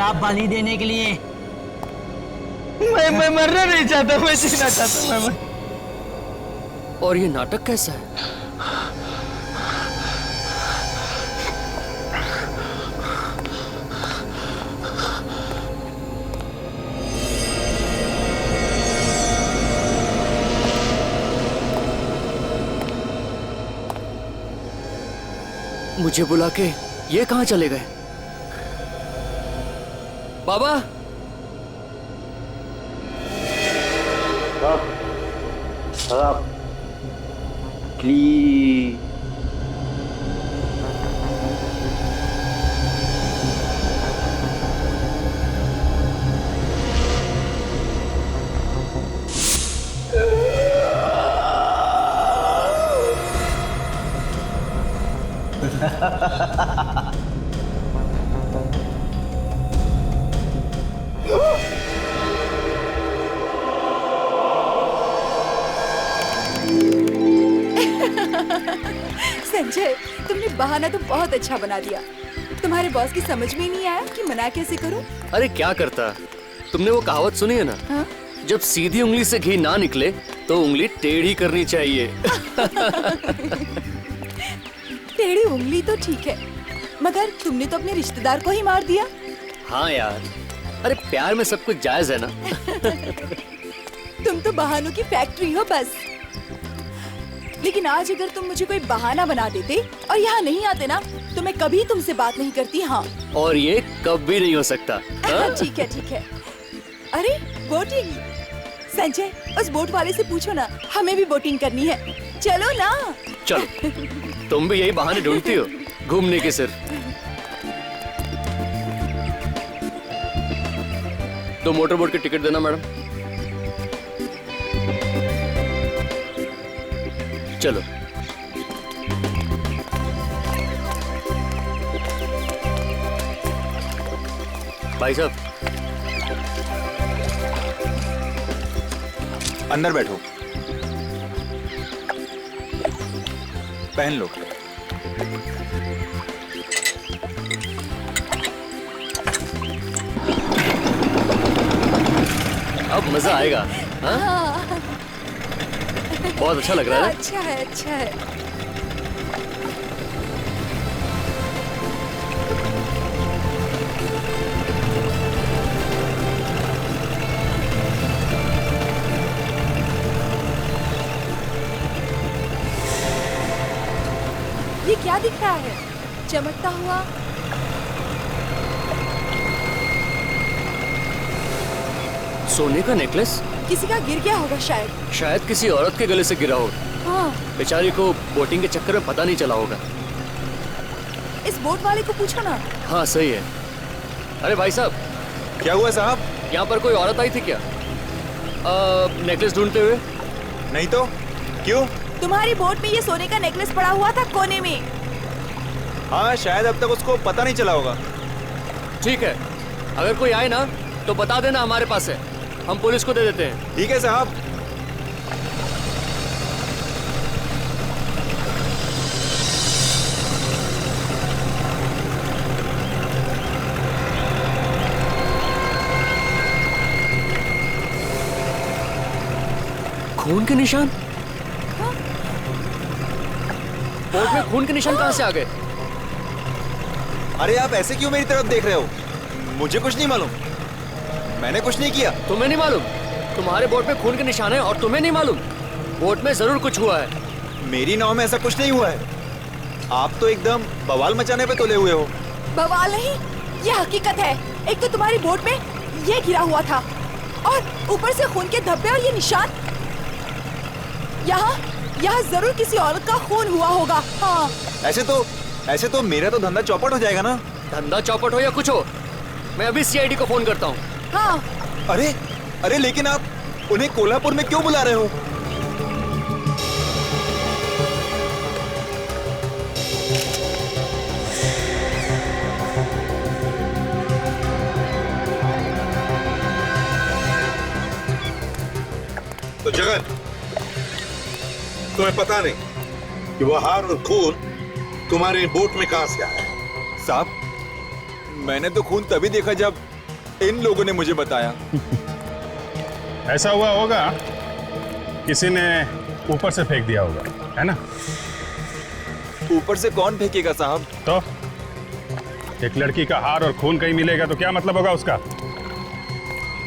आप बलि देने के लिए। मैं मरना नहीं चाहता, मैं जीना चाहता हूँ। और ये नाटक कैसा है? मुझे बुला के ये कहां चले गए? बाबा, प्लीज संजय, तुमने बहाना तो बहुत अच्छा बना दिया। तुम्हारे बॉस की समझ में ही नहीं आया कि मना कैसे करूं? अरे क्या करता? तुमने वो कहावत सुनी है ना? हाँ? जब सीधी उंगली से घी ना निकले तो उंगली टेढ़ी करनी चाहिए। टेढ़ी उंगली तो ठीक है, मगर तुमने तो अपने रिश्तेदार को ही मार दिया। हाँ यार, अरे प्यार में सब कुछ जायज है ना। तुम तो बहानों की फैक्ट्री हो बस। लेकिन आज अगर तुम मुझे कोई बहाना बना देते और यहाँ नहीं आते ना, तो मैं कभी तुमसे बात नहीं करती। हाँ, और ये कभी नहीं हो सकता। हाँ? ठीक है ठीक है। अरे बोटिंग, संजय उस बोट वाले से पूछो ना, हमें भी बोटिंग करनी है। चलो ना। चलो, तुम भी यही बहाने ढूंढती हो घूमने के सिर्फ। तो मोटर बोट की टिकट देना मैडम। चलो। भाई साहब, अंदर बैठो, पहन लो। अब मजा आएगा। हाँ? बहुत अच्छा लग रहा है। अच्छा है, अच्छा है। ये क्या दिख रहा है चमकता हुआ? सोने का नेकलेस? किसी का गिर गया होगा शायद। शायद किसी औरत के गले से गिरा हो। हाँ, बेचारी को बोटिंग के चक्कर में पता नहीं चला होगा। इस बोट वाले को पूछो ना। हाँ सही है। अरे भाई साहब, क्या हुआ साहब? यहाँ पर कोई औरत आई थी क्या नेकलेस ढूंढते हुए? नहीं तो क्यों? तुम्हारी बोट में ये सोने का नेकलेस पड़ा हुआ था कोने में। हाँ, शायद अब तक उसको पता नहीं चला होगा। ठीक है, अगर कोई आए ना तो बता देना, हमारे पास है, हम पुलिस को दे देते हैं। ठीक है साहब। खून के निशान? बोट में खून के निशान कहाँ से आ गए? अरे आप ऐसे क्यों मेरी तरफ देख रहे हो? मुझे कुछ नहीं मालूम, मैंने कुछ नहीं किया। तुम्हें नहीं मालूम? तुम्हारे बोट में खून के निशान है और तुम्हें नहीं मालूम? बोट में जरूर कुछ हुआ है। मेरी नाव में ऐसा कुछ नहीं हुआ है। आप तो एकदम बवाल मचाने पे तुले हुए हो। बवाल नहीं, ये हकीकत है। एक तो तुम्हारी बोट में ये गिरा हुआ था और ऊपर से खून के धब्बे और ये निशान। यहाँ जरूर किसी औरत का खून हुआ होगा। हाँ। ऐसे तो मेरा तो धंधा चौपट हो जाएगा ना। धंधा चौपट हो या कुछ हो, मैं अभी सीआईडी को फोन करता हूँ। हाँ। अरे लेकिन आप उन्हें कोल्हापुर में क्यों बुला रहे हो? तो जगन, तुम्हें पता नहीं कि वो हार और खून तुम्हारे बोट में कहां से आया? साहब, मैंने तो खून तभी देखा जब इन लोगों ने मुझे बताया। ऐसा हुआ होगा, किसी ने ऊपर से फेंक दिया होगा, है ना? ऊपर से कौन फेंकेगा साहब? तो एक लड़की का हार और खून कहीं मिलेगा तो क्या मतलब होगा उसका?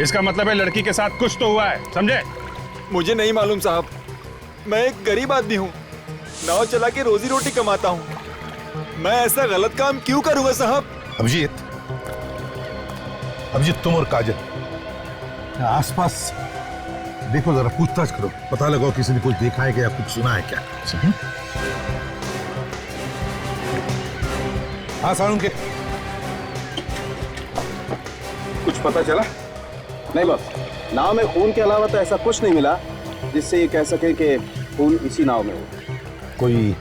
इसका मतलब है लड़की के साथ कुछ तो हुआ है, समझे? मुझे नहीं मालूम साहब, मैं एक गरीब आदमी हूँ, नाव चला के रोजी रोटी कमाता हूँ। मैं ऐसा गलत काम क्यों करूंगा साहब? अभिजीत, तुम और काजल आसपास देखो, जरा पूछताछ करो, पता लगाओ किसी ने कुछ देखा है क्या या कुछ सुना है क्या। हाँ साळुंखे, कुछ पता चला? नहीं बस, नाव में खून के अलावा तो ऐसा कुछ नहीं मिला जिससे ये कह सके कि खून इसी नाव में हो। कोई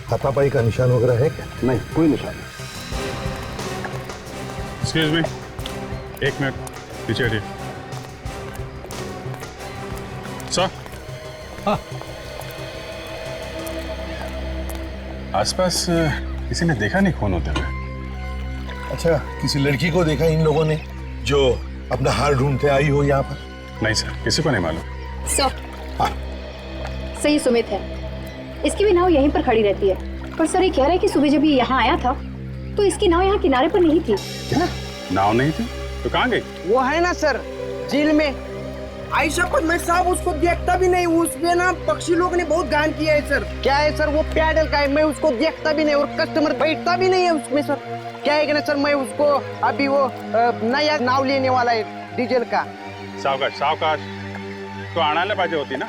हाथापाई का निशान वगैरह है क्या? नहीं, कोई निशान नहीं। एक्सक्यूज मी, एक मिनट पीछे हटिए। सर, हाँ, आसपास किसी ने देखा नहीं खून होते हुए? अच्छा, किसी लड़की को देखा इन लोगों ने जो अपना हार ढूंढते आई हो यहाँ पर? नहीं सर, किसी को नहीं मालूम। सर, हाँ। सही सुमित है, इसकी भी नाव यहीं पर खड़ी रहती है। पर सर ये कह रहा है कि सुबह जब ये यहाँ आया था तो इसकी नाव यहाँ किनारे पर नहीं थी। क्या? नाव नहीं थी तो कहाँ गई? वो है ना सर, झील में। आयशा पर मैं साहब उसको देखता भी नहीं, उसमें ना पक्षी लोग ने बहुत गान किया है सर। क्या है सर, वो पैडल का है, मैं उसको देखता भी नहीं और कस्टमर बैठता भी नहीं है उसमें सर। क्या है कि ना सर, मैं उसको अभी वो नया नाव लेने वाला है डीजल का। सावकाश सावकाश, तो आना पाजे होती ना,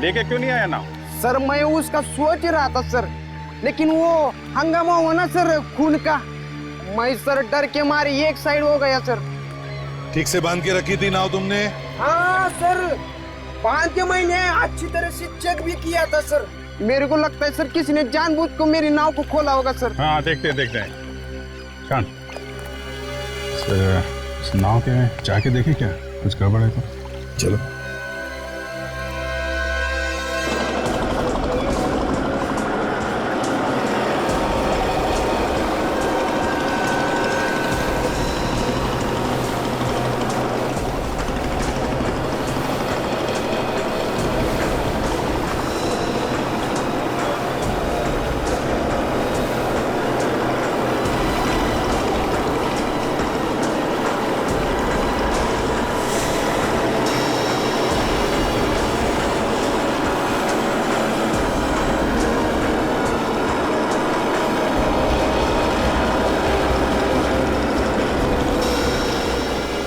लेके क्यों नहीं आया नाव? सर मैं उसका सोच रहा था सर, लेकिन वो हंगामा हुआ ना सर खून का, मैं सर डर के मारे एक साइड हो गया सर। ठीक से बांध के रखी थी नाव तुमने? हाँ सर, 5 महीने अच्छी तरह से चेक भी किया था सर। मेरे को लगता है सर किसी ने जानबूझ को मेरी नाव को खोला होगा सर। हाँ देखते हैं। कान सर, इस नाव के जाके देखे क्या कुछ गड़बड़ है तो? चलो।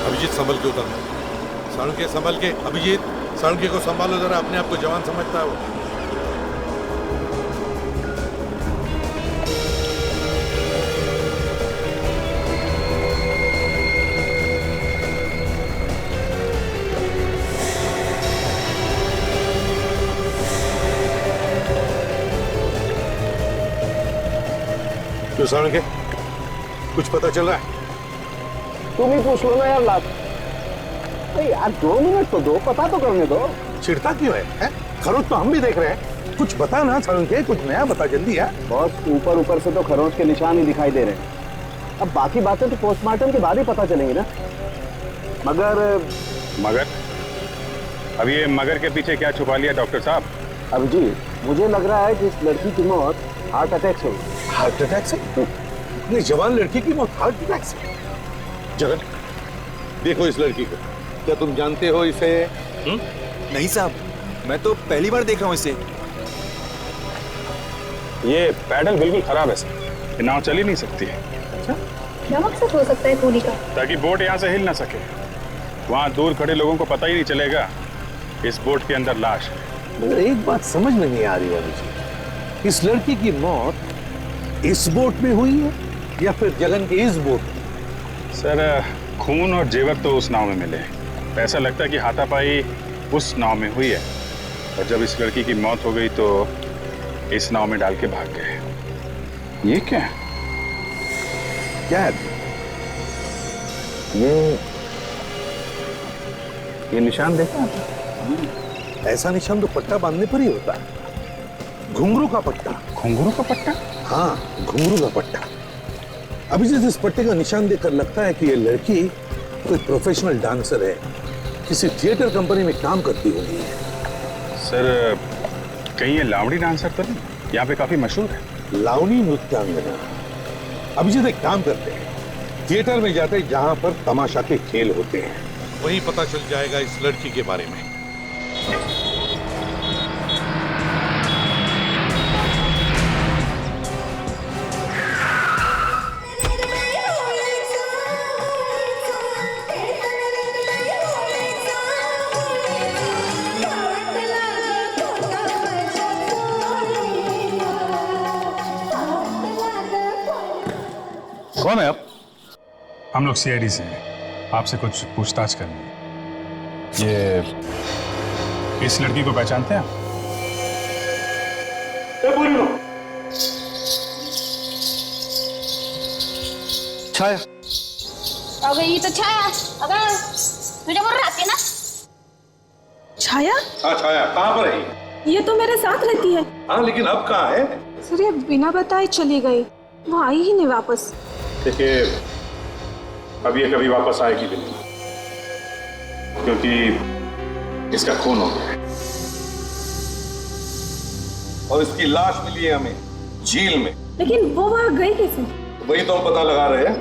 अभिजीत संभल के उतरना। साळुंखे संभल के। अभिजीत, साळुंखे को संभालो जरा, अपने आप को जवान समझता है वो। तो साळुंखे, कुछ पता चल रहा है? तुम ही पूछ लो ना यार लात। अरे यार 2 मिनट तो दो, पता तो करने दो। चिढ़ता क्यों है? खरोच तो हम भी देख रहे हैं, कुछ बता ना साळुंखे, कुछ नया बता जल्दी यार। बॉस, ऊपर से तो खरोच के निशान ही दिखाई दे रहे हैं। अब बाकी बातें तो पोस्टमार्टम के बाद ही पता चलेंगी ना। मगर अब ये मगर के पीछे क्या छुपा लिया डॉक्टर साहब? अभिजीत, मुझे लग रहा है कि इस लड़की की मौत हार्ट अटैक से हुई। हार्ट अटैक से? इतनी जवान लड़की की मौत हार्ट अटैक से? जगन, देखो इस लड़की को, क्या तुम जानते हो इसे? नहीं साहब, मैं तो पहली बार देख रहा हूँ इसे। ये पैडल बिल्कुल खराब है सर, ये नाव चल ही नहीं सकती है। क्या मकसद हो सकता है खूनी का? ताकि बोट यहाँ से हिल ना सके, वहाँ दूर खड़े लोगों को पता ही नहीं चलेगा इस बोट के अंदर लाश है। मगर एक बात समझ में नहीं आ रही है मुझे, इस लड़की की मौत इस बोट में हुई है या फिर जगन के इस बोट में? सर खून और जेवर तो उस नाव में मिले, ऐसा लगता है कि हाथापाई उस नाव में हुई है और जब इस लड़की की मौत हो गई तो इस नाव में डाल के भाग गए। ये क्या है? क्या है ये निशान देखा? ऐसा निशान तो पट्टा बांधने पर ही होता है, घुंघरू का पट्टा। घुंघरू का पट्टा? हाँ, घुंघरू का पट्टा। अभी जिस इस पट्टे का निशान देखकर लगता है कि ये लड़की कोई प्रोफेशनल डांसर है, किसी थिएटर कंपनी में काम करती होगी। सर कहीं ये लावणी डांसर तो नहीं? यहाँ पे काफी मशहूर है। लावणी नृत्यांगना। अभिजीत एक काम करते हैं, थिएटर में जाते हैं जहां पर तमाशा के खेल होते हैं, वहीं पता चल जाएगा इस लड़की के बारे में। कौन है आप? हम लोग सीआईडी से हैं, आपसे कुछ पूछताछ करनी है। ये इस लड़की को पहचानते हैं आप? छाया, अगं ही तर छाया, अगं तुझ्याबरोबर राहते ना? छाया, हाँ छाया, कहाँ पर है? ये तो मेरे साथ रहती है। हाँ लेकिन अब कहाँ है? सर ये बिना बताए चली गई, वो आई ही नहीं वापस। देखिए अब ये कभी वापस आएगी भी नहीं, क्योंकि इसका खून हो गया है। और इसकी लाश मिली है हमें झील में। लेकिन वो वहाँ गई कैसे? वही तो हम पता लगा रहे हैं।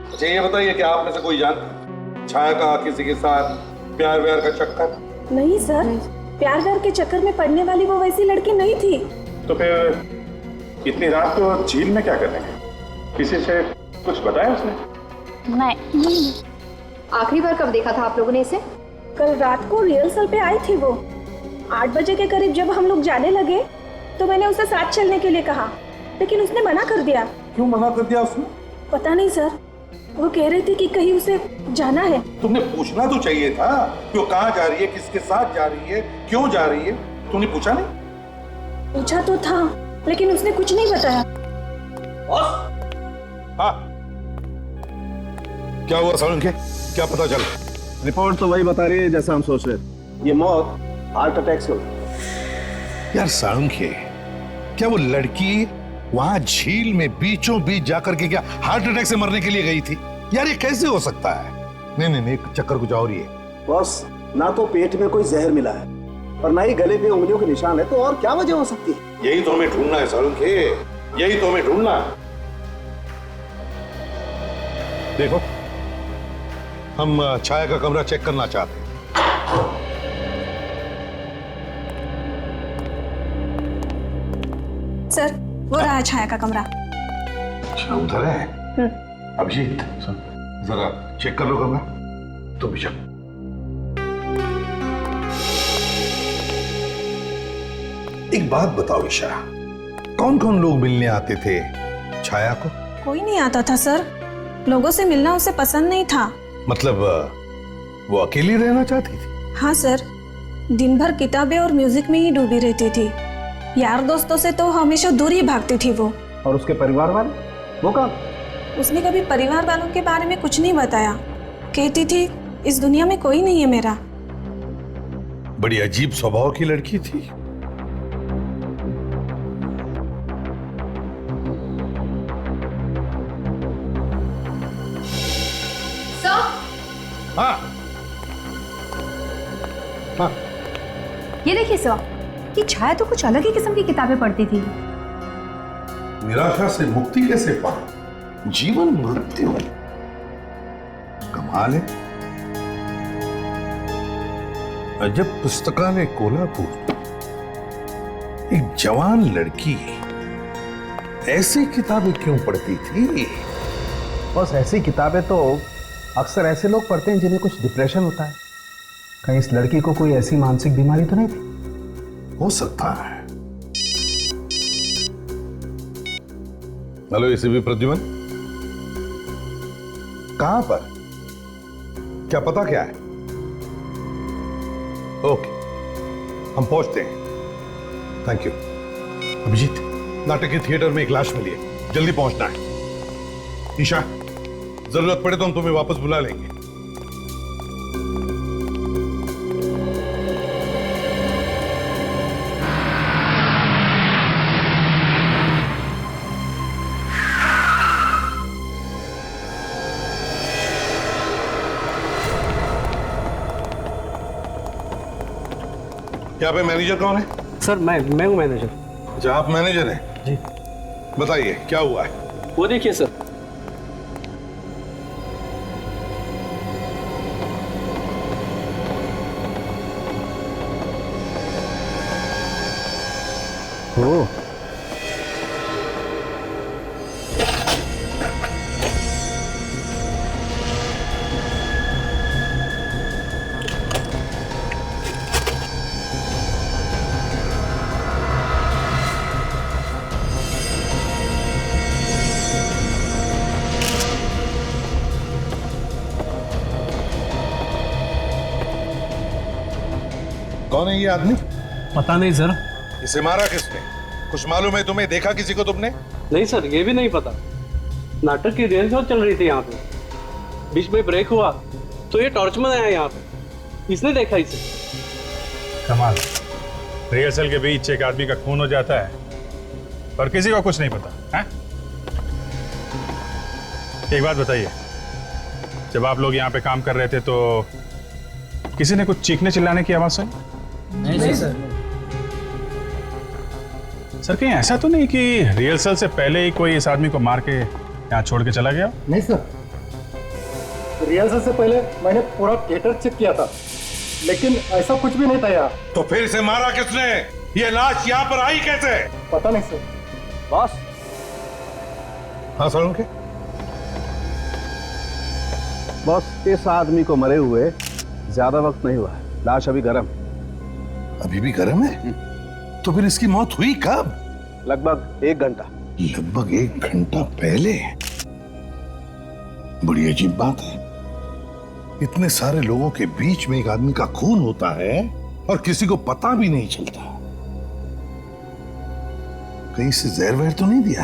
अच्छा ये बताइए कि आप में से कोई जानता छाया का किसी के साथ प्यार व्यार का चक्कर? नहीं सर, प्यार व्यार के चक्कर में पड़ने वाली वो वैसी लड़की नहीं थी। तो फिर इतनी रात को झील में क्या करेंगे? किसी से कुछ बताया उसने? नहीं। आखिरी बार कब देखा था आप लोगों ने इसे? कल रात को रिहर्सल पे आई थी वो। 8 बजे के करीब जब हम लोग जाने लगे तो मैंने उसे साथ चलने के लिए कहा, लेकिन उसने मना कर दिया। क्यों मना कर दिया उसने? पता नहीं सर, वो कह रही थी कि कहीं उसे जाना है। तुमने पूछना तो चाहिए था कि वो कहाँ जा रही है, किसके साथ जा रही है, क्यों जा रही है? तुमने पूछा नहीं? पूछा तो था, लेकिन उसने कुछ नहीं बताया। हाँ क्या हुआ सालुंखे, क्या पता चला? रिपोर्ट तो वही बता रही है जैसा हम सोच रहे थे। ये मौत हार्ट अटैक से हुई। यार सालुंखे, क्या वो लड़की वहां झील में बीचों बीच जाकर के क्या हार्ट अटैक से मरने के लिए गई थी? यार ये कैसे हो सकता है? नहीं चक्कर कुछ और ही है। बॉस, ना तो पेट में कोई जहर मिला है और ना ही गले पे उंगलियों के निशान है, तो और क्या वजह हो सकती है? यही तो हमें ढूंढना है सालुंखे, यही तो हमें ढूंढना है। देखो हम छाया का कमरा चेक करना चाहते हैं। सर वो रहा छाया का कमरा। अच्छा उधर है। अभिजीत जरा चेक कर लो कमरा। तुम भी चल। एक बात बताओ ईशा, कौन कौन लोग मिलने आते थे छाया को? कोई नहीं आता था सर, लोगों से मिलना उसे पसंद नहीं था। मतलब वो अकेली रहना चाहती थी? हाँ सर, दिन भर किताबें और म्यूजिक में ही डूबी रहती थी। यार दोस्तों से तो हमेशा दूर ही भागती थी वो। और उसके परिवार वाले वो कहाँ? उसने कभी परिवार वालों के बारे में कुछ नहीं बताया। कहती थी इस दुनिया में कोई नहीं है मेरा। बड़ी अजीब स्वभाव की लड़की थी। हाँ हाँ ये देखिए सर, कि छाया तो कुछ अलग ही किस्म की किताबें पढ़ती थी। निराशा से मुक्ति कैसे पाऊं? जीवन मृत्यु, कमाल है। अजब पुस्तकालय कोल्हापुर, एक जवान लड़की ऐसी किताबें क्यों पढ़ती थी? बस ऐसी किताबें तो अक्सर ऐसे लोग पढ़ते हैं जिन्हें कुछ डिप्रेशन होता है। कहीं इस लड़की को कोई ऐसी मानसिक बीमारी तो नहीं थी? हो सकता है। हेलो एसीपी प्रद्युमन, कहां पर? क्या पता क्या है? ओके, हम पहुंचते हैं। Thank you. अभिजीत, नाटक के थिएटर में एक लाश मिली है, जल्दी पहुंचना है। ईशा, जरूरत पड़े तो हम तुम्हें वापस बुला लेंगे। यहाँ पे मैनेजर कौन है? सर मैं हूँ मैनेजर। अच्छा, आप मैनेजर हैं? जी। बताइए क्या हुआ है? वो देखिए सर। ओ, कौन है ये आदमी? पता नहीं सर। इसे मारा किसने? कुछ मालूम है तुम्हें? देखा किसी को तुमने? नहीं सर, ये भी नहीं पता। नाटक की रिहर्सल चल रही थी यहाँ पे, बीच में ब्रेक हुआ तो ये टॉर्चमैन आया यहाँ पे, इसने देखा इसे। कमाल, रिहर्सल के बीच एक आदमी का खून हो जाता है पर किसी को कुछ नहीं पता है? एक बात बताइए, जब आप लोग यहाँ पे काम कर रहे थे तो किसी ने कुछ चीखने चिल्लाने की आवाज सुनी? नहीं सर। सर कहीं ऐसा तो नहीं कि रिहर्सल से पहले ही कोई इस आदमी को मार के यहाँ छोड़ के चला गया? नहीं सर, रिहर्सल से पहले मैंने पूरा थिएटर चेक किया था, लेकिन ऐसा कुछ भी नहीं था यार। तो फिर इसे मारा किसने? ये लाश यहाँ पर आई कैसे? पता नहीं सर। बॉस। हाँ सर, के बॉस, इस आदमी को मरे हुए ज्यादा वक्त नहीं हुआ है, लाश अभी गर्म। अभी भी गर्म है? तो फिर इसकी मौत हुई कब? लगभग 1 घंटा। लगभग 1 घंटा पहले? बड़ी अजीब बात है, इतने सारे लोगों के बीच में एक आदमी का खून होता है और किसी को पता भी नहीं चलता। कहीं से जहर वहर तो नहीं दिया?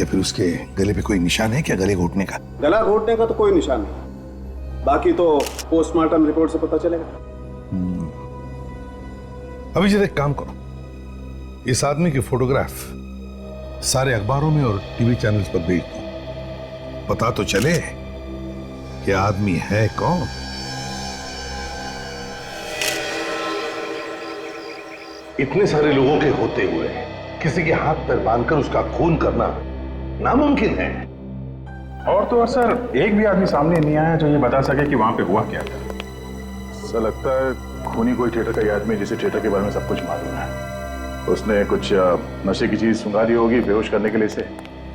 या फिर उसके गले पे कोई निशान है क्या, गले घोटने का? गला घोटने का तो कोई निशान नहीं, बाकी तो पोस्टमार्टम रिपोर्ट से पता चलेगा। अभी जरा एक काम करो, इस आदमी की फोटोग्राफ सारे अखबारों में और टीवी चैनल्स पर भेज दो, पता तो चले कि आदमी है कौन। इतने सारे लोगों के होते हुए किसी के हाथ पैर बांधकर उसका खून करना नामुमकिन है। और तो और सर, एक भी आदमी सामने नहीं आया जो ये बता सके कि वहां पे हुआ क्या था। सर लगता है खूनी कोई थिएटर का ही आदमी जिसे थिएटर के बारे में सब कुछ मालूम है। उसने कुछ नशे की चीज सुंघा दी होगी बेहोश करने के लिए से,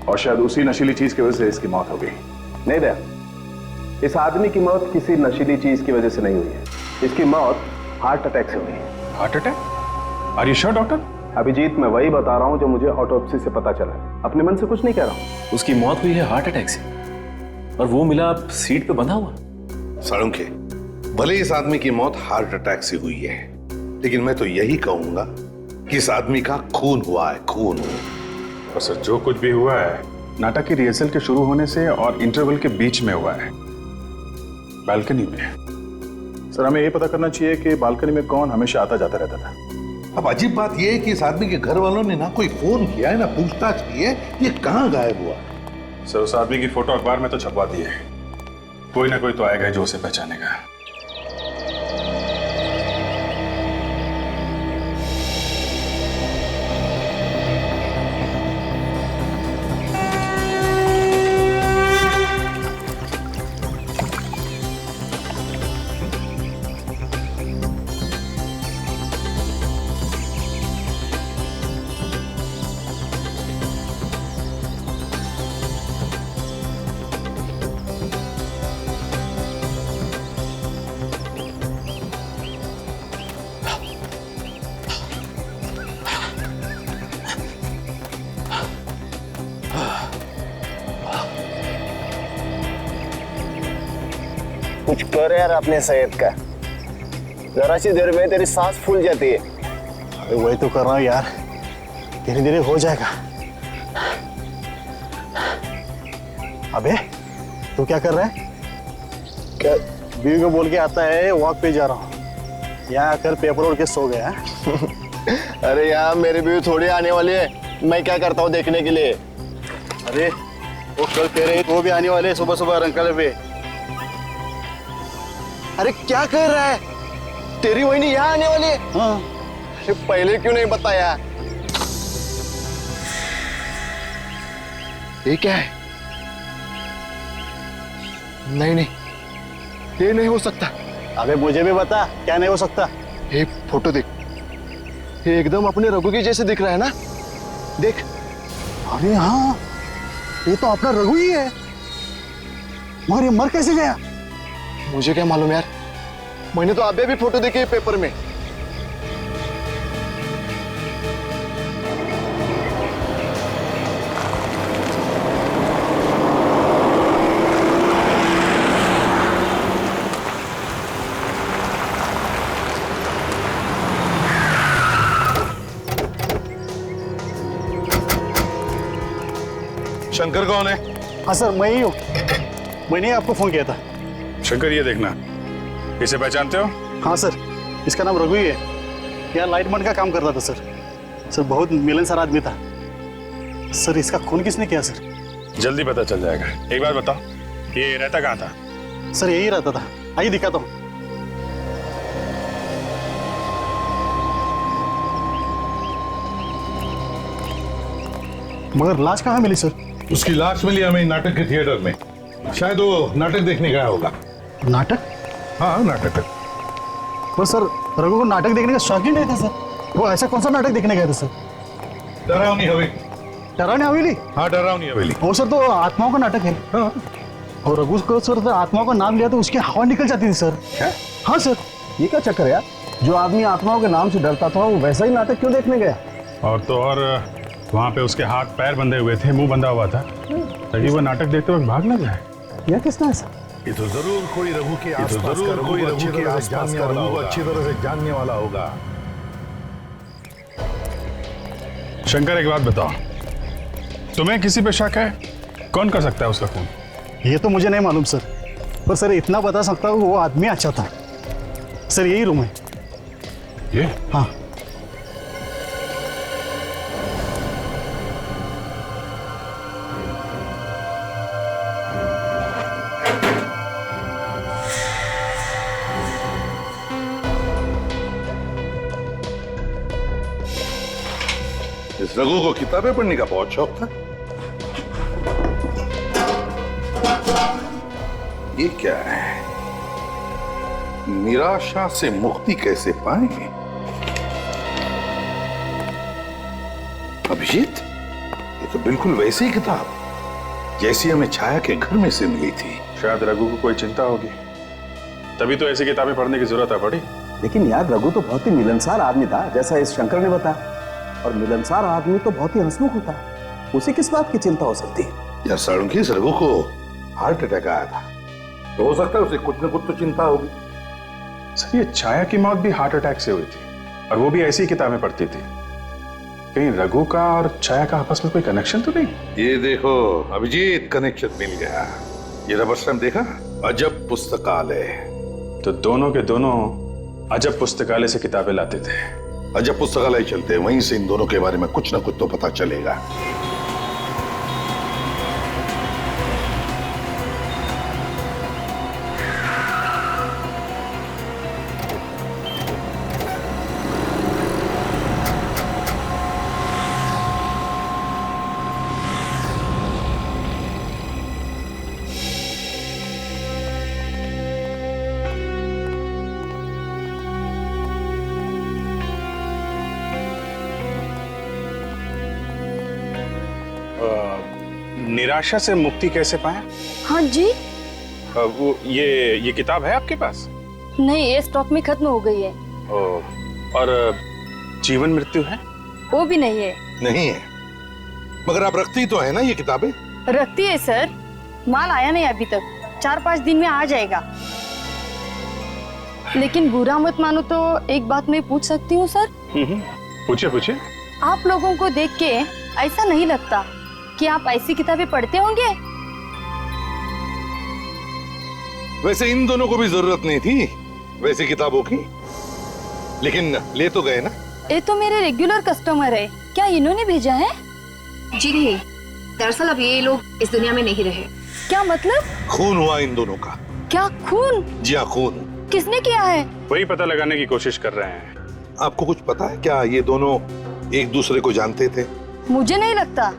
और शायद उसी नशीली चीज की वजह से इसकी मौत हो गई। नहीं दया, इस आदमी की मौत किसी नशीली चीज की वजह से नहीं हुई है, इसकी मौत हार्ट अटैक से हुई है। Heart attack? Are you sure doctor? Abhijit, मैं वही बता रहा हूं जो मुझे ऑटोप्सी से पता चला, अपने मन से कुछ नहीं कह रहा हूं। उसकी मौत हुई है हार्ट अटैक से, और वो मिला सीट पे बंधा हुआ। साळुंखे, भले इस आदमी की मौत हार्ट अटैक से हुई है, लेकिन मैं तो यही कहूंगा कि इस आदमी का खून हुआ है, खून। और सर जो कुछ भी हुआ है नाटक की रिहर्सल के शुरू होने से और इंटरवल के बीच में हुआ है, बालकनी में। सर हमें ये पता करना चाहिए कि बालकनी में कौन हमेशा आता जाता रहता था। अब अजीब बात यह है कि इस आदमी के घर वालों ने ना कोई फोन किया है ना पूछताछ की है, ये कहां गायब हुआ? सर उस आदमी की फोटो अखबार में तो छपवा दी है, कोई ना कोई तो आएगा जो उसे पहचानेगा। कुछ कर यार अपने सेहत का, जरा सी देर में तेरी सांस फूल जाती है। अरे वही तो कर रहा हूँ यार, धीरे धीरे हो जाएगा। अबे तू क्या कर रहा है? क्या बीवी को बोल के आता है वॉक पे जा रहा हूँ, यहाँ आकर पेपर ओढ़ के सो गया। अरे यार मेरी बीवी थोड़ी आने वाली है, मैं क्या करता हूँ देखने के लिए। अरे वो कल कह रहे वो भी आने वाले सुबह सुबह रंकल पे। अरे क्या कर रहा है, तेरी वही यहाँ आने वाली है? हाँ पहले क्यों नहीं बताया? ये क्या है? नहीं नहीं, ये नहीं हो सकता। अबे मुझे भी बता, क्या नहीं हो सकता? ये फोटो देख, ये एकदम अपने रघु के जैसे दिख रहा है ना? देख। अरे हाँ, ये तो अपना रघु ही है। मगर ये मर कैसे गया? मुझे क्या मालूम यार, मैंने तो अभी भी फोटो देखी है पेपर में। शंकर कौन है? हाँ सर, मैं ही हूँ। मैंने आपको फोन किया था। शंकर, ये देखना, इसे पहचानते हो? हाँ सर, इसका नाम रघु ही है। यहाँ लाइटमैन का काम करता था सर। सर बहुत मिलनसार आदमी था। सर इसका खून किसने किया सर? जल्दी पता चल जाएगा। एक बार बताओ, ये रहता कहाँ था? सर यही रहता था। आइए दिखाता हूँ। मगर लाश कहाँ मिली सर? उसकी लाश मिली हमें नाटक के थिएटर में। शायद वो नाटक देखने गया होगा। नाटक? हाँ, नाटक। पर सर रघु को नाटक देखने का शौक ही नहीं था सर। वो ऐसा कौन सा नाटक देखने गए थे सर? डरावनी हवेली। डरावनी हवेली? हाँ, डरावनी हवेली। वो सर तो आत्माओं का नाटक है। हाँ। और रघु को सर तो आत्माओं का नाम लिया तो उसकी हवा निकल जाती थी सर। क्या? हाँ सर। ये क्या चक्कर है यार? जो आदमी आत्माओं के नाम से डरता था वो वैसा ही नाटक क्यों देखने गया? और तो और वहाँ पे उसके हाथ पैर बंधे हुए थे, मुंह बंधा हुआ था, ताकि वो नाटक देखते वक्त भाग ना जाए। यह किसने ऐसा? ये तो जरूर कोई रघु के आसपास का रघु को अच्छी तरह से जानने वाला होगा। शंकर, एक बात बताओ, तुम्हें किसी पे शक है? कौन कर सकता है उसका खून? ये तो मुझे नहीं मालूम सर, पर सर इतना बता सकता हूँ वो आदमी अच्छा था। सर यही रूम है। ये? हाँ। इस रघु को किताबें पढ़ने का बहुत शौक था। ये क्या है? निराशा से मुक्ति कैसे पाएंगे? अभिजीत, ये तो बिल्कुल वैसी ही किताब जैसी हमें छाया के घर में से मिली थी। शायद रघु को कोई चिंता होगी, तभी तो ऐसी किताबें पढ़ने की जरूरत पड़ी। लेकिन यार रघु तो बहुत ही मिलनसार आदमी था, जैसा इस शंकर ने बताया। और मिलनसार आदमी तो बहुत ही हंसमुख होता है, उसे किस बात की चिंता हो सकती है? यार साळुंखी, इस रघु को हार्ट अटैक आया था, तो हो सकता है उसे कुछ न कुछ तो चिंता होगी। सर, ये छाया की मौत भी हार्ट अटैक से हुई थी, और वो भी ऐसी किताबें पढ़ती थी। कहीं रघु का और छाया का आपस में कोई कनेक्शन तो नहीं? ये देखो अभिजीत, कनेक्शन मिल गया। ये रबर स्टैम्प देखा? अजब पुस्तकालय। तो दोनों के दोनों अजब पुस्तकालय से किताबें लाते थे। अजब पुस्तकालय चलते हैं, वहीं से इन दोनों के बारे में कुछ ना कुछ तो पता चलेगा। निराशा से मुक्ति कैसे पाएं? हाँ जी। वो ये किताब है आपके पास? नहीं, ये स्टॉक में खत्म हो गई है। और जीवन मृत्यु है? वो भी नहीं है। नहीं है, मगर आप रखती तो है ना ये किताबें? रखती है सर, माल आया नहीं अभी तक, 4-5 दिन में आ जाएगा। लेकिन बुरा मत मानो तो एक बात मैं पूछ सकती हूँ सर? पूछिए पूछिए। आप लोगों को देख के ऐसा नहीं लगता कि आप ऐसी किताबें पढ़ते होंगे? वैसे इन दोनों को भी जरूरत नहीं थी वैसी किताबों की, लेकिन ले तो गए ना। ये तो मेरे रेगुलर कस्टमर है, क्या इन्होंने भेजा है? जी नहीं, दरअसल अब ये लोग इस दुनिया में नहीं रहे। क्या मतलब? खून हुआ इन दोनों का। क्या खून? जी हाँ, खून। किसने किया है? वही पता लगाने की कोशिश कर रहे हैं। आपको कुछ पता है क्या? ये दोनों एक दूसरे को जानते थे? मुझे नहीं लगता।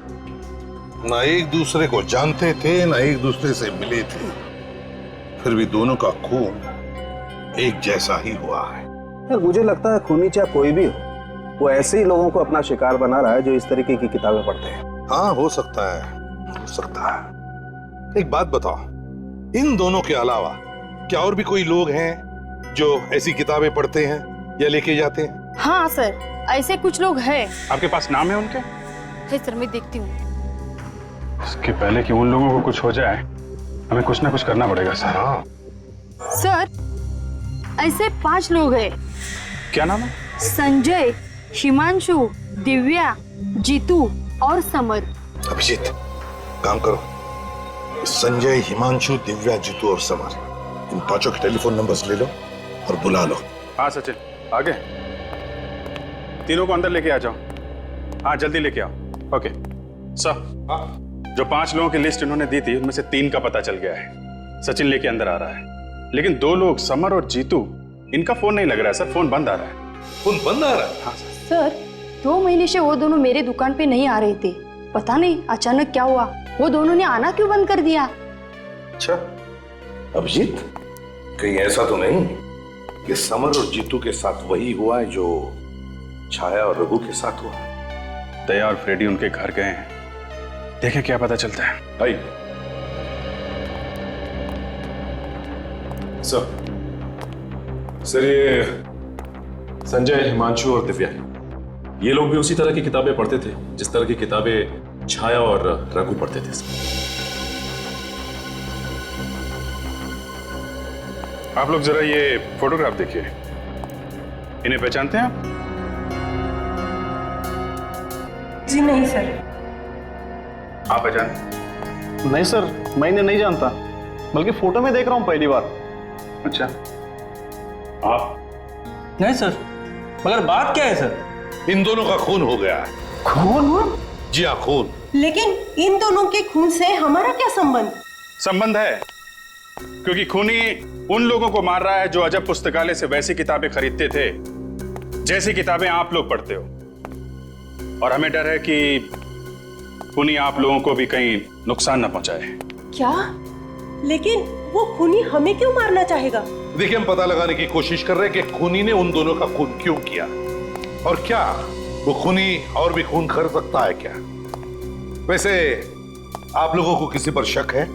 ना एक दूसरे को जानते थे, ना एक दूसरे से मिले थे, फिर भी दोनों का खून एक जैसा ही हुआ है। यार मुझे लगता है खूनी चाहे कोई भी हो, वो ऐसे ही लोगों को अपना शिकार बना रहा है जो इस तरीके की किताबें पढ़ते हैं। हाँ, हो सकता है, हो सकता है। एक बात बताओ, इन दोनों के अलावा क्या और भी कोई लोग हैं जो ऐसी किताबें पढ़ते हैं या लेके जाते हैं? हाँ सर, ऐसे कुछ लोग हैं। आपके पास नाम है उनके? है सर, मैं देखती हूँ। इसके पहले कि उन लोगों को कुछ हो जाए, हमें कुछ ना कुछ करना पड़ेगा सर। हाँ सर, ऐसे 5 लोग हैं। क्या नाम है? संजय, हिमांशु, दिव्या, जीतू और समर। अभिजीत, काम करो, संजय, हिमांशु, दिव्या, जीतू और समर, इन 5 के टेलीफोन नंबर्स ले लो और बुला लो। हाँ सचिन, आगे तीनों को अंदर लेके आ जाओ। हाँ जल्दी लेके आओ। ओके सर, जो 5 लोगों की लिस्ट इन्होंने दी थी उनमें से 3 का पता चल गया है। सचिन लेके अंदर आ रहा है, लेकिन 2 लोग समर और जीतू, इनका फोन नहीं लग रहा है सर, फोन बंद आ रहा है। फोन बंद आ रहा है? हाँ सर, 2 महीने से वो दोनों मेरे दुकान पे नहीं आ रहे थे। पता नहीं अचानक क्या हुआ, वो दोनों ने आना क्यों बंद कर दिया। अच्छा अभिजीत, कहीं ऐसा तो नहीं कि समर और जीतू के साथ वही हुआ है जो छाया और रघु के साथ हुआ? दया और फ्रेडी उनके घर गए हैं, देखें क्या पता चलता है। भाई सर, ये संजय, हिमांशु और दिव्या, ये लोग भी उसी तरह की किताबें पढ़ते थे जिस तरह की किताबें छाया और रघु पढ़ते थे। आप लोग जरा ये फोटोग्राफ देखिए, इन्हें पहचानते हैं आप? जी नहीं सर। आप पहचानते? नहीं सर, मैं इन्हें नहीं जानता, बल्कि फोटो में देख रहा हूँ पहली बार। अच्छा, आप? नहीं सर, मगर बात क्या है सर? इन दोनों का खून हो गया है। खून? जी हाँ, खून। लेकिन इन दोनों के खून से हमारा क्या संबंध? संबंध है, क्योंकि खूनी उन लोगों को मार रहा है जो अजब पुस्तकालय से वैसी किताबें खरीदते थे जैसी किताबें आप लोग पढ़ते हो, और हमें डर है कि खूनी आप लोगों को भी कहीं नुकसान न पहुंचाए। क्या? लेकिन वो खूनी हमें क्यों मारना चाहेगा? देखिए, हम पता लगाने की कोशिश कर रहे हैं कि खूनी ने उन दोनों का खून क्यों किया, और क्या वो खूनी और भी खून कर सकता है क्या? वैसे आप लोगों को किसी पर शक है?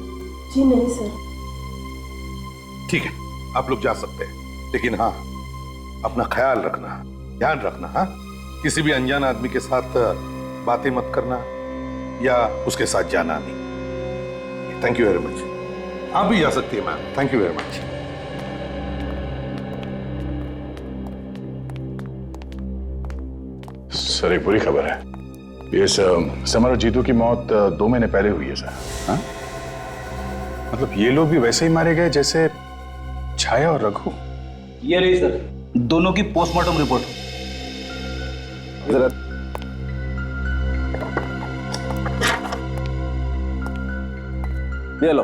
जी नहीं सर। ठीक है, आप लोग जा सकते हैं, लेकिन हाँ, अपना ख्याल रखना, ध्यान रखना। हाँ, किसी भी अनजान आदमी के साथ बातें मत करना या उसके साथ जाना नहीं। Thank you very much. आप भी जा सकती है ma'am. Thank you very much. Sir, एक बुरी खबर है, ये समर और जीतू की मौत 2 महीने पहले हुई है सर। हाँ? मतलब ये लोग भी वैसे ही मारे गए जैसे छाया और रघु? ये रही सर दोनों की पोस्टमार्टम रिपोर्ट। ये लो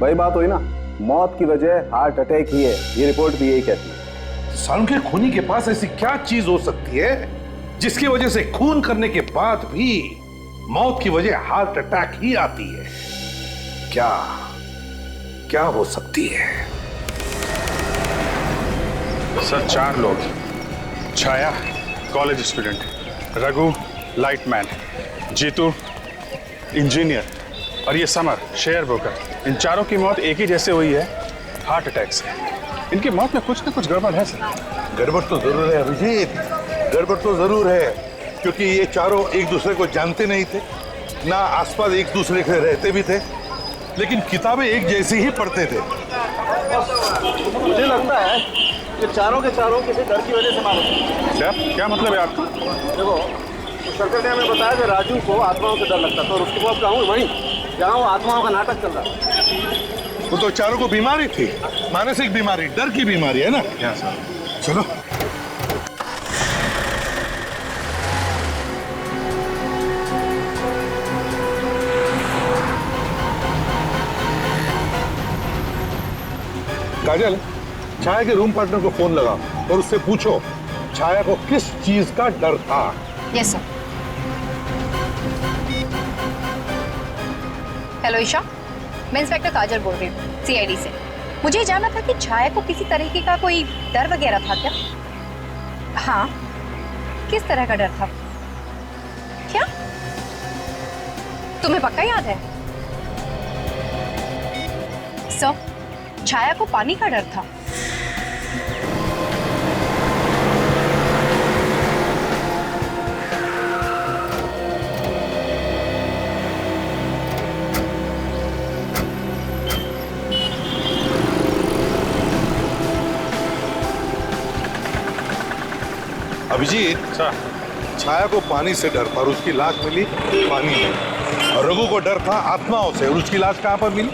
भाई, बात हुई ना, मौत की वजह हार्ट अटैक ही है, ये रिपोर्ट भी यही कहती है। सालों के खूनी के पास ऐसी क्या चीज हो सकती है जिसकी वजह से खून करने के बाद भी मौत की वजह हार्ट अटैक ही आती है? क्या क्या हो सकती है? सर, 4 लोग, Chhaya college student, Raghu lightman, Jeetu engineer और ये समर शेयर ब्रोकर, इन चारों की मौत एक ही जैसे हुई है, हार्ट अटैक से। इनकी मौत में कुछ ना कुछ गड़बड़ है सर। गड़बड़ तो जरूर है अभिजीत, गड़बड़ तो जरूर है, क्योंकि ये चारों एक दूसरे को जानते नहीं थे, ना आसपास एक दूसरे के रहते भी थे, लेकिन किताबें एक जैसी ही पढ़ते थे। मुझे लगता है कि चारों के चारों किसी डर की वजह से मारे। क्या मतलब है आपका? देखो, तो सर्कल ने हमें बताया कि राजू को आत्माओं से डर लगता था और उसके बाद कहूँ वहीं जहाँ वो आत्माओं का नाटक चल रहा। वो तो चारों को बीमारी थी, मानसिक बीमारी, डर की बीमारी है ना। क्या सर? चलो। काजल, छाया के रूम पार्टनर को फोन लगाओ और उससे पूछो छाया को किस चीज का डर था? Yes sir. हेलो ईशा, मैं इंस्पेक्टर काजल बोल रही हूँ सीआईडी से। मुझे जानना था कि छाया को किसी तरीके का कोई डर वगैरह था क्या? हाँ, किस तरह का डर था? क्या तुम्हें पक्का याद है? सर, छाया को पानी का डर था। अभिजीत, छाया को पानी से डर था और उसकी लाश मिली पानी में, और रघु को डर था आत्माओं से और उसकी लाश कहां पर मिली?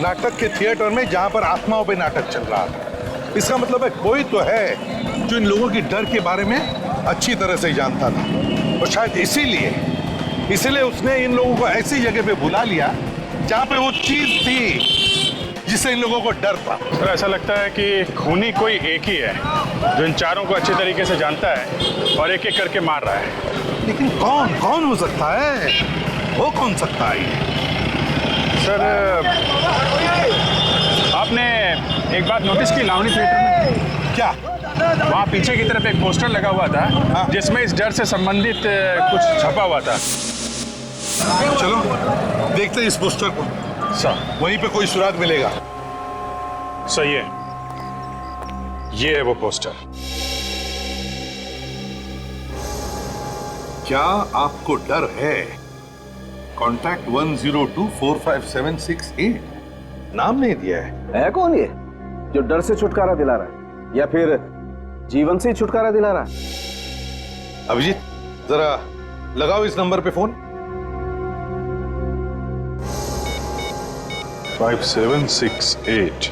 नाटक के थिएटर में, जहां पर आत्माओं पे नाटक चल रहा था। इसका मतलब है कोई तो है जो इन लोगों की डर के बारे में अच्छी तरह से जानता था, और शायद इसीलिए उसने इन लोगों को ऐसी जगह पे बुला लिया जहां पे वो चीज थी जिससे इन लोगों को डर था। सर, ऐसा लगता है कि खूनी कोई एक ही है जो इन चारों को अच्छे तरीके से जानता है और एक एक करके मार रहा है। लेकिन कौन हो सकता है? वो कौन सकता है? सर, आपने एक बात नोटिस की लावनी थिएटर में? क्या? वहाँ पीछे की तरफ एक पोस्टर लगा हुआ था जिसमें इस डर से संबंधित कुछ छपा हुआ था। चलो देखते हैं इस पोस्टर को। सर, वहीं पे कोई सुराग मिलेगा। सही है, ये है वो पोस्टर। क्या आपको डर है? कॉन्टैक्ट 10245768। नाम नहीं दिया है कौन ये जो डर से छुटकारा दिला रहा है या फिर जीवन से छुटकारा दिला रहा है? अभिजीत, जरा लगाओ इस नंबर पे फोन। 5768।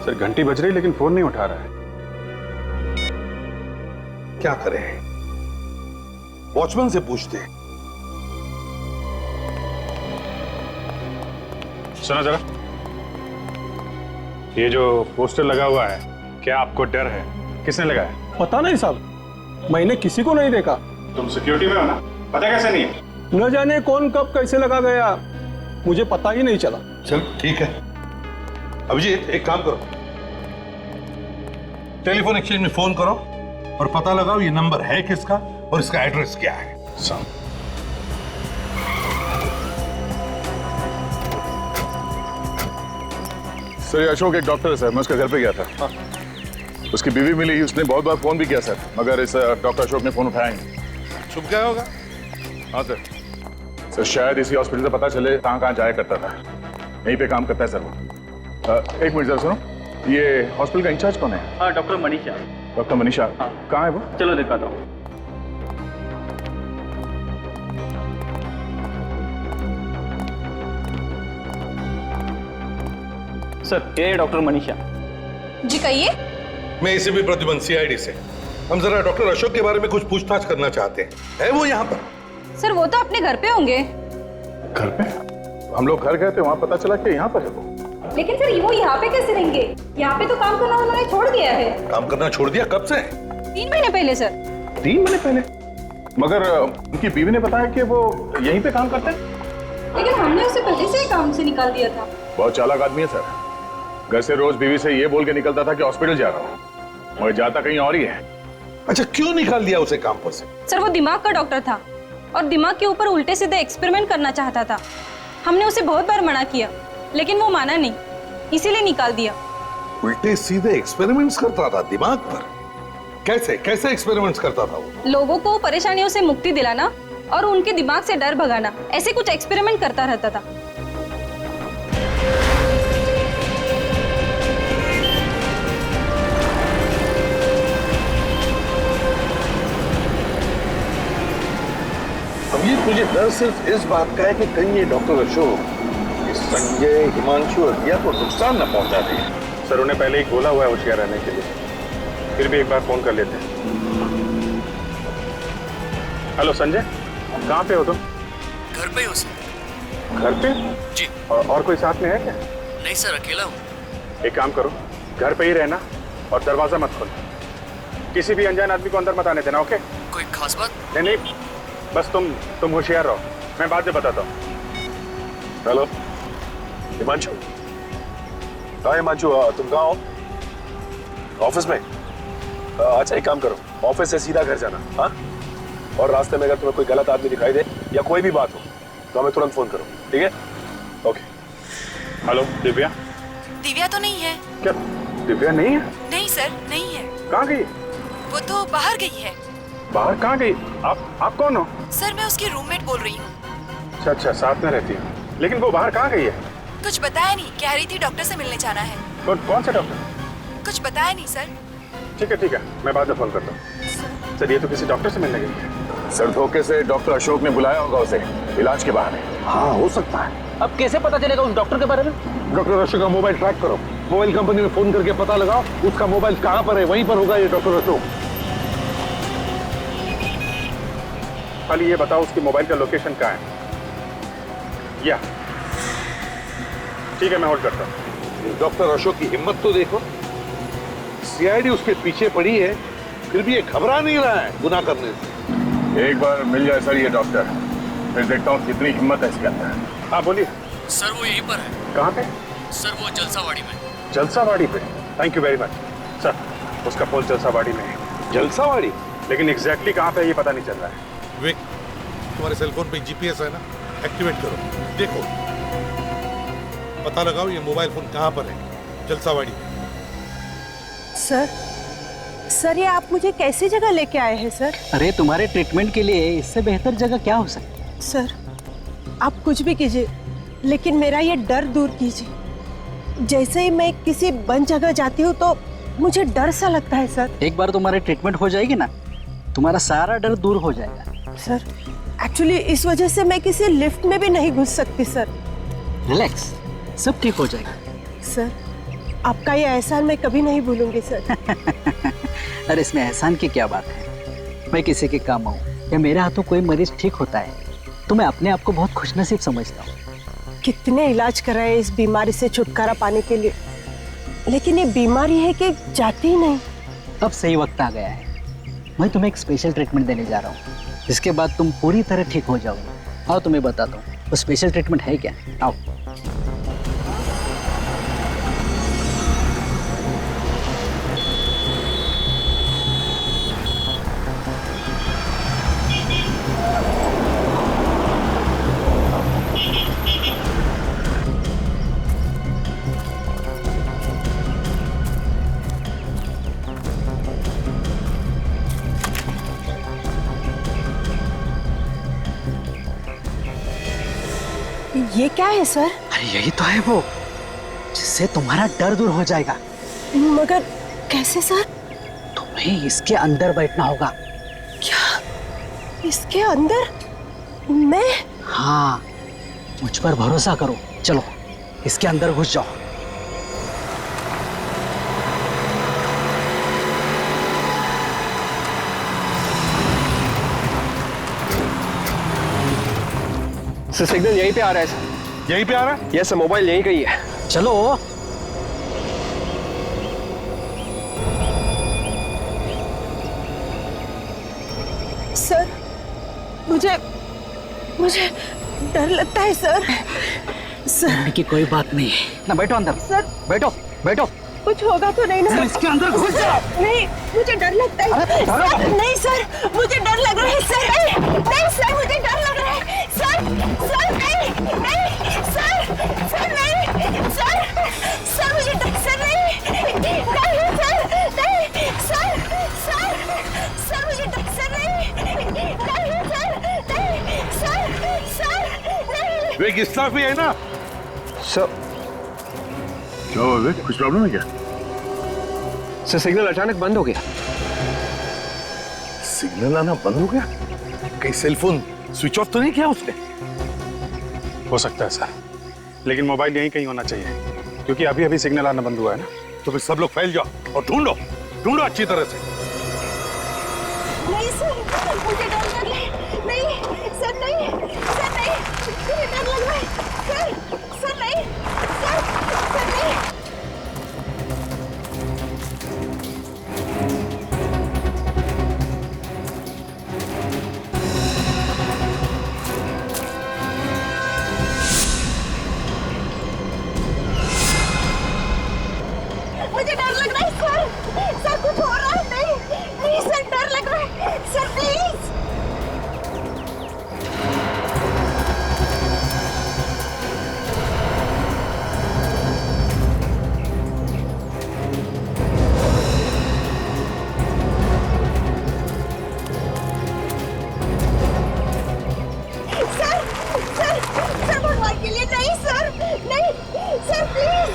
सर, घंटी बज रही लेकिन फोन नहीं उठा रहा है। क्या करें? वॉचमैन से पूछते हैं। सुनो जरा, ये जो पोस्टर लगा हुआ है, क्या आपको डर है? किसने लगाया? पता नहीं साहब, मैंने किसी को नहीं देखा। तुम सिक्योरिटी में हो ना, पता कैसे नहीं है? न जाने कौन कब कैसे लगा गया, मुझे पता ही नहीं चला। चल ठीक है। अभिजीत, एक काम करो, टेलीफोन एक्सचेंज में फोन करो और पता लगाओ ये नंबर है किसका और इसका एड्रेस क्या है। सर, ये अशोक एक डॉक्टर है सर, मैं उसके घर पे गया था। उसकी बीवी मिली, उसने बहुत बार फोन भी किया सर, मगर इस डॉक्टर अशोक ने फोन उठाया नहीं। छुप गया होगा। हाँ सर। सर, शायद इसी हॉस्पिटल से पता चले कहाँ जाया करता था। यहीं पे काम करता है सर वो। एक मिनट जरा सुनो, ये हॉस्पिटल का इंचार्ज कौन है? हाँ, डॉक्टर मनीषा। डॉक्टर मनीषा? कहाँ है वो? चलो दिखाता हूँ। सर, ये डॉक्टर मनीषा जी। कहिए। मैं इसे भी प्रतिबंध सीआईडी से। हम जरा डॉक्टर अशोक के बारे में कुछ पूछताछ करना चाहते हैं। है वो यहाँ पर? सर, वो तो अपने घर पे होंगे। घर पे? हम लोग घर गए थे, वहाँ पता चला कि यहाँ पर है वो। लेकिन सर, वो यहाँ पे कैसे रहेंगे? यहाँ पे तो काम करना उन्होंने छोड़ दिया है। काम करना छोड़ दिया? कब से? 3 महीने पहले सर। 3 महीने पहले? मगर उनकी बीवी ने बताया कि वो यहीं पे काम करते हैं। लेकिन हमने उसे पहले से ही काम से निकाल दिया था। बहुत चालाक आदमी है सर। घर से रोज बीवी से ये बोल के निकलता था कि हॉस्पिटल जा रहा हूँ, और जाता कहीं और ही है। अच्छा, क्यों निकाल दिया उसे काम पर से? सर, वो दिमाग का डॉक्टर था और दिमाग के ऊपर उल्टे सीधे एक्सपेरिमेंट करना चाहता था। हमने उसे बहुत बार मना किया, लेकिन वो माना नहीं, इसीलिए निकाल दिया। उल्टे सीधे एक्सपेरिमेंट्स करता था दिमाग पर? कैसे एक्सपेरिमेंट्स करता था वो? लोगों को परेशानियों से मुक्ति दिलाना और उनके दिमाग से डर भगाना, ऐसे कुछ एक्सपेरिमेंट करता रहता था। अब ये तुझे डर सिर्फ इस बात का है कि कहीं ये डॉक्टर अशोक संजय, हिमांशु और रिया को नुकसान न पहुंचा दे। सर, उन्हें पहले ही बोला हुआ है होशियार रहने के लिए, फिर भी एक बार फोन कर लेते हैं। हेलो संजय, कहाँ पे हो तुम? घर पे हो सर। घर पे? जी। और कोई साथ में है क्या? नहीं सर, अकेला हूँ। एक काम करो, घर पे ही रहना और दरवाजा मत खोलना। किसी भी अनजान आदमी को अंदर मत आने देना, ओके? कोई खास बात? नहीं, बस तुम होशियार रहो, मैं बाद में बताता हूँ। हेलो हिमांशु। हाँ हिमांशु, तुम कहाँ हो? ऑफिस में? अच्छा एक काम करो, ऑफिस से सीधा घर जाना। हाँ, और रास्ते में अगर तुम्हें कोई गलत आदमी दिखाई दे या कोई भी बात हो तो हमें तुरंत फोन करो, ठीक है? ओके। हेलो दिव्या। दिव्या तो नहीं है। क्या दिव्या नहीं है? नहीं सर, नहीं है। कहाँ गई? वो तो बाहर गई है। बाहर कहाँ गई? आप कौन हो? सर मैं उसकी रूममेट बोल रही हूँ। अच्छा, साथ में रहती हूँ। लेकिन वो बाहर कहाँ गई है? कुछ बताया नहीं, कह रही थी डॉक्टर से मिलने जाना है। कौन सा डॉक्टर? कुछ बताया नहीं सर। ठीक है, मैं बाद में फोन करता हूँ। सर ये तो किसी डॉक्टर से मिलने गई है। सर धोखे से डॉक्टर अशोक ने बुलाया होगा उसे इलाज के बहाने। हाँ हो सकता है। अब कैसे पता चलेगा उस डॉक्टर के बारे में? डॉक्टर अशोक का मोबाइल ट्रैक करो, मोबाइल कंपनी में फोन करके पता लगाओ उसका मोबाइल कहाँ पर है, वहीं पर होगा ये डॉक्टर अशोक। खाली ये बताओ उसकी मोबाइल का लोकेशन कहाँ है? या ठीक है, मैं होल्ड करता हूँ। डॉक्टर अशोक की हिम्मत तो देखो, सीआईडी उसके पीछे पड़ी है, फिर भी ये घबरा नहीं रहा है गुनाह करने से। एक बार मिल जाए सर ये डॉक्टर, फिर देखता हूँ कितनी हिम्मत है इसके अंदर। हाँ बोलिए। सर वो यहीं पर है। कहाँ पे? सर वो जलसावाड़ी में। जलसावाड़ी पे? Thank you very much sir. उसका पोल जलसावाड़ी में है। जलसावाड़ी? लेकिन एग्जैक्टली कहाँ पे ये पता नहीं चल रहा है। विक, तुम्हारे सेलफोन पे जीपीएस है ना, एक्टिवेट करो, देखो पता लगाओ ये मोबाइल फोन कहाँ पर है। जलसावाड़ी। सर ये आप मुझे कैसी जगह लेके आए हैं सर? अरे तुम्हारे ट्रीटमेंट के लिए इससे बेहतर जगह क्या हो सकती है? सर आप कुछ भी कीजिए, लेकिन मेरा ये डर दूर कीजिए। जैसे ही मैं किसी बंद जगह जाती हूँ तो मुझे डर सा लगता है सर। एक बार तुम्हारी ट्रीटमेंट हो जाएगी ना, तुम्हारा सारा डर दूर हो जाएगा। सर एक्चुअली इस वजह से मैं किसी लिफ्ट में भी नहीं घुस सकती सर। रिलैक्स, सब ठीक हो जाएगा। सर आपका ये एहसान मैं कभी नहीं भूलूंगी सर। अरे इसमें एहसान की क्या बात है? मैं किसी के काम आऊँ या मेरे हाथों कोई मरीज ठीक होता है तो मैं अपने आप को बहुत खुशनसीब समझता हूँ। कितने इलाज कराए इस बीमारी से छुटकारा पाने के लिए, लेकिन ये बीमारी है कि जाती ही नहीं। अब सही वक्त आ गया है, मैं तुम्हें एक स्पेशल ट्रीटमेंट देने जा रहा हूँ, जिसके बाद तुम पूरी तरह ठीक हो जाओगे। आओ तुम्हें बताता हूँ वो स्पेशल ट्रीटमेंट है क्या। आओ। ये क्या है सर? अरे यही तो है वो, जिससे तुम्हारा डर दूर हो जाएगा। मगर कैसे सर? तुम्हें इसके अंदर बैठना होगा। क्या इसके अंदर? मैं? हाँ, मुझ पर भरोसा करो, चलो इसके अंदर घुस जाओ। सर सिग्नल यहीं पे आ रहा है सर। यहीं पे आ रहा है? यस सर, मोबाइल यहीं का ही है। चलो। सर मुझे डर लगता है सर। डरने की कोई बात नहीं है ना, बैठो अंदर। सर बैठो बैठो। कुछ होगा तो नहीं ना? सर इसके अंदर घुस जाओ। नहीं मुझे डर लगता है। सर, नहीं सर मुझे डर लग रहा है सर। नहीं सर मुझे डर लग रहा है सर। सर नहीं सर नहीं सर मुझे डर सर नहीं सर मुझे डर सर नहीं सर विक इस तरफ ही है ना? सर क्या हुआ विक, कुछ प्रॉब्लम है क्या? सर सिग्नल अचानक बंद हो गया। सिग्नल आना बंद हो गया? कहीं सेलफोन स्विच ऑफ तो नहीं किया उसने? हो सकता है सर, लेकिन मोबाइल यहीं कहीं होना चाहिए, क्योंकि अभी अभी सिग्नल आना बंद हुआ है ना। तो फिर सब लोग फैल जाओ और ढूंढो अच्छी तरह से। नहीं सर मुझे डर लग रहा है। नहीं सर नहीं मुझे डर लग रहा है सर। नहीं सर नहीं लग रहा है सर, प्लीज। सर भगवान के लिए नहीं सर, नहीं सर, प्लीज।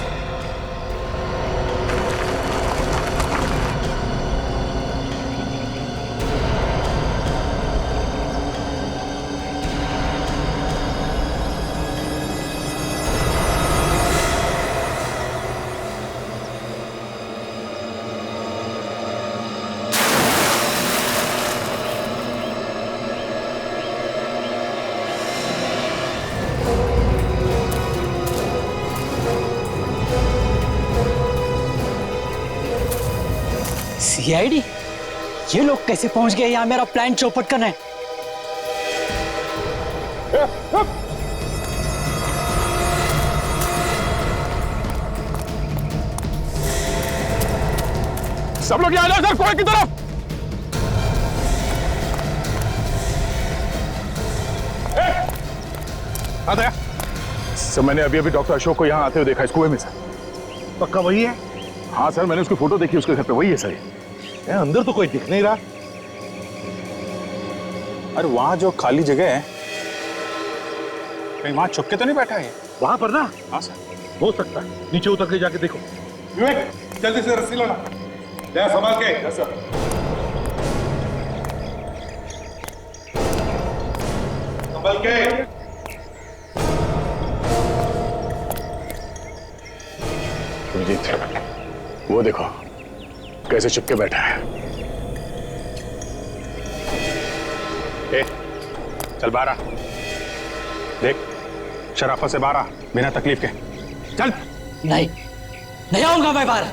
सीआईडी? ये लोग कैसे पहुंच गए यहाँ मेरा प्लान चौपट करने? सब लोग यहाँ आ जाओ सर, कुएं की तरफ। आता सर मैंने अभी अभी डॉक्टर अशोक को यहाँ आते हुए देखा इस कुएं में सर। पक्का वही है? हाँ सर, मैंने उसकी फोटो देखी, उसके घर पे वही है सर। अंदर तो कोई दिख नहीं रहा। अरे वहां जो खाली जगह है, कहीं वहां छुप के तो नहीं बैठा है? वहां पर ना? हाँ सर। हो सकता है, नीचे उतर के जाके देखो। विवेक जल्दी से रस्सी लाना, ले संभाल के। Yes sir. संभाल के। अभिजीत, वो देखो कैसे चिपके बैठा है। ए, चल बाहर आ। देख, शराफत से बाहर आ, बिना तकलीफ के। चल। नहीं आऊंगा मैं बाहर।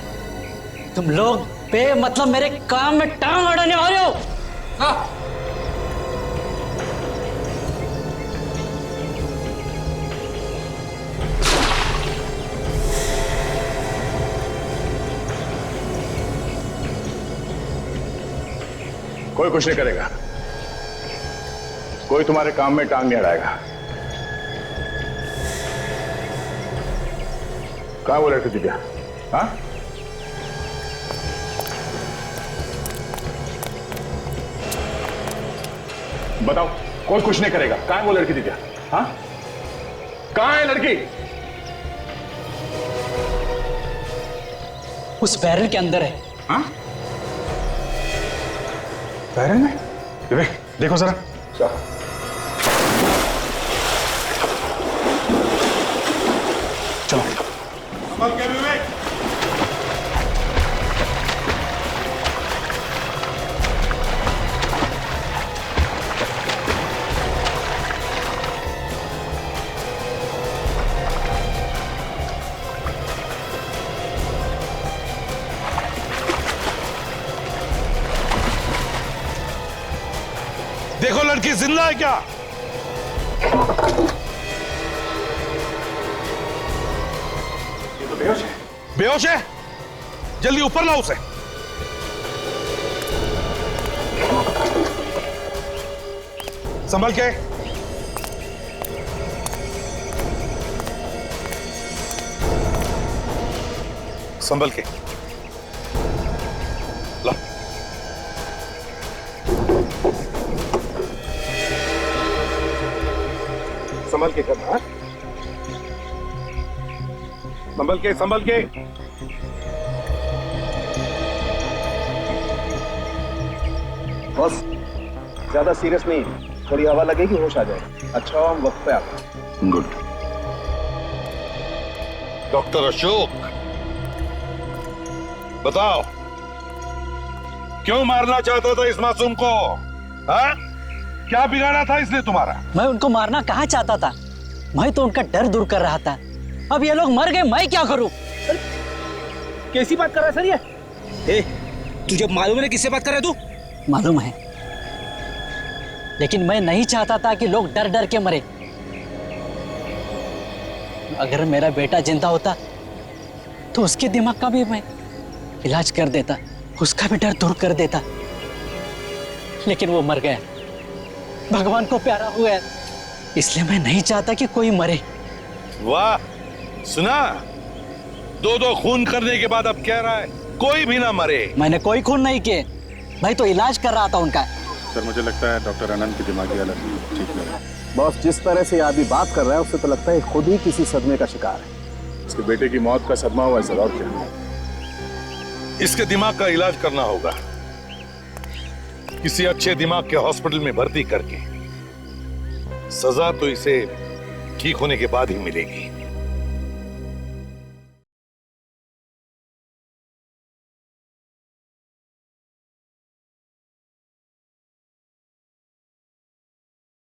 तुम लोग बेमतलब मेरे काम में टांग अड़ाने आ रहे हो। हाँ। कोई कुछ नहीं करेगा, कोई तुम्हारे काम में टांग नहीं अड़ाएगा। कहाँ वो लड़की दिव्या? हाँ? बताओ, कोई कुछ नहीं करेगा। कहाँ है वो लड़की दिव्या? हाँ? कहाँ है लड़की? उस बैरल के अंदर है। हाँ? बैरल में? विवेक देखो जरा। चलो। संभाल के विवेक। देखो लड़की जिंदा है क्या? ये तो बेहोश है। बेहोश है? जल्दी ऊपर लाओ उसे। संभल के। संभल के ला। संभल के करना। हाँ? संभल के, संभल के। बस ज्यादा सीरियस नहीं, थोड़ी हवा लगेगी होश आ जाएगा। अच्छा हो हम वक्त पे आते। गुड। डॉक्टर अशोक, बताओ क्यों मारना चाहता था इस मासूम को? हाँ? क्या बिगाड़ा था इसने तुम्हारा? मैं उनको मारना कहाँ चाहता था, मैं तो उनका डर दूर कर रहा था। अब ये लोग मर गए, मैं क्या करूं? कैसी बात कर रहा है सर ये? तुझे मालूम है किससे बात कर रहा है तू? मालूम है, लेकिन मैं नहीं चाहता था कि लोग डर डर के मरे। अगर मेरा बेटा जिंदा होता तो उसके दिमाग का भी मैं इलाज कर देता, उसका भी डर दूर कर देता। लेकिन वो मर गया। भगवान को प्यारा हुआ है, इसलिए मैं नहीं चाहता कि कोई मरे। वाह, सुना? दो खून करने के बाद अब कह रहा है कोई भी ना मरे। मैंने कोई खून नहीं किए, मैं तो इलाज कर रहा था उनका। सर मुझे लगता है डॉक्टर आनंद की दिमागी हालत ठीक नहीं है। बॉस, जिस तरह से ये आदमी बात कर रहा है उससे तो लगता है खुद ही किसी सदमे का शिकार है। उसके बेटे की मौत का सदमा हुआ है सर, और क्या? इसके दिमाग का इलाज करना होगा, किसी अच्छे दिमाग के हॉस्पिटल में भर्ती करके। सजा तो इसे ठीक होने के बाद ही मिलेगी।